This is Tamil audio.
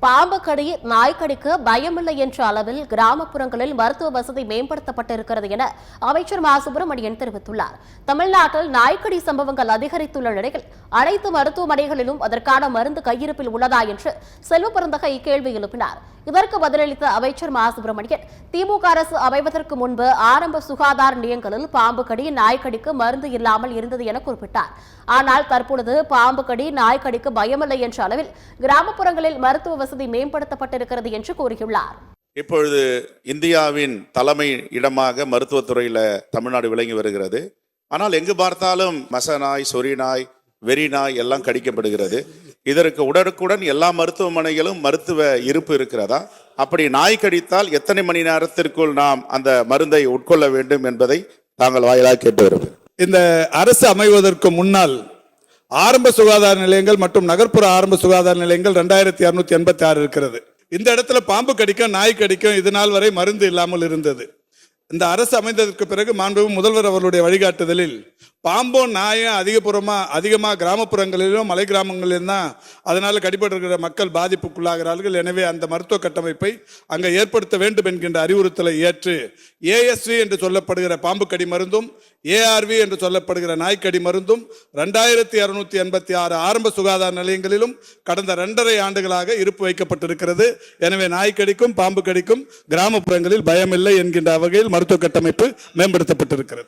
பாம்பு கடி நாய்க்கடிக்கு பயமில்லை என்ற அளவில் கிராமப்புறங்களில் மருத்துவ வசதி மேம்படுத்தப்பட்டிருக்கிறது என அமைச்சர் மா சுப்பிரமணியன் தெரிவித்துள்ளார். தமிழ்நாட்டில் நாய்க்கடி சம்பவங்கள் அதிகரித்துள்ள நிலையில் அனைத்து மருத்துவமனைகளிலும் அதற்கான மருந்து கையிருப்பில் உள்ளதா என்று செல்வ பெருந்தகை கேள்வி எழுப்பினார். இதற்கு பதிலளித்த அமைச்சர் மா சுப்பிரமணியன், திமுக அரசு அமைவதற்கு முன்பு ஆரம்ப சுகாதார நிலையங்களில் பாம்பு கடி நாய்க்கடிக்கு மருந்து இல்லாமல் இருந்தது என குறிப்பிட்டார். ஆனால் தற்பொழுது பாம்பு கடி நாய்க்கடிக்கு பயமில்லை என்ற அளவில் கிராமப்புறங்களில் மருத்துவ வசதி மேம்படுத்தப்பட்டிருக்கிறது என்று கூறியுள்ளார். இப்பொழுது இந்தியாவின் தலைமை இடமாக மருத்துவத்துறையில தமிழ்நாடு விளங்கி வருகிறது. ஆனால் எங்கு பார்த்தாலும் மசநாய், சொறிநாய், வெறிநாய் எல்லாம் கடிக்கப்படுகிறது. இதற்கு உடனுக்குடன் எல்லா மருத்துவமனைகளும் மருத்துவ இருப்பு இருக்கிறதா? அப்படி நாய் கடித்தால் எத்தனை மணி நேரத்திற்குள் நாம் அந்த மருந்தை உட்கொள்ள வேண்டும் என்பதை தாங்கள் வாயிலாக கேட்டு வருவது. இந்த அரசு அமைவதற்கு முன்னால் ஆரம்ப சுகாதார நிலையங்கள் மற்றும் நகர்ப்புற ஆரம்ப சுகாதார நிலையங்கள் 2286 இருக்கிறது. இந்த இடத்துல பாம்பு கடிக்கும், நாய் கடிக்கும், இது நாள் வரை மருந்து இல்லாமல் இருந்தது. இந்த அரசு அமைந்ததற்கு பிறகு மாண்புமிகு முதல்வர் அவர்களுடைய வழிகாட்டுதலில் பாம்பும் நாயும் அதிகமாக கிராமப்புறங்களிலும் மலை கிராமங்களிலும் தான் அதனால கடிபட்டிருக்கிற மக்கள் பாதிப்புக்குள்ளாகிறார்கள். எனவே அந்த மருத்துவ கட்டமைப்பை அங்கே ஏற்படுத்த வேண்டும் என்கின்ற அறிவுறுத்தலை ஏற்று ASV என்று சொல்லப்படுகிற பாம்பு கடி மருந்தும் ARV என்று சொல்லப்படுகிற நாய்க்கடி மருந்தும் 2286 ஆரம்ப சுகாதார நிலையங்களிலும் கடந்த 2.5 ஆண்டுகளாக இருப்பு வைக்கப்பட்டிருக்கிறது. எனவே நாய்க்கடிக்கும் பாம்பு கடிக்கும் கிராமப்புறங்களில் பயமில்லை என்கின்ற வகையில் மருத்துவ கட்டமைப்பு மேம்படுத்தப்பட்டிருக்கிறது.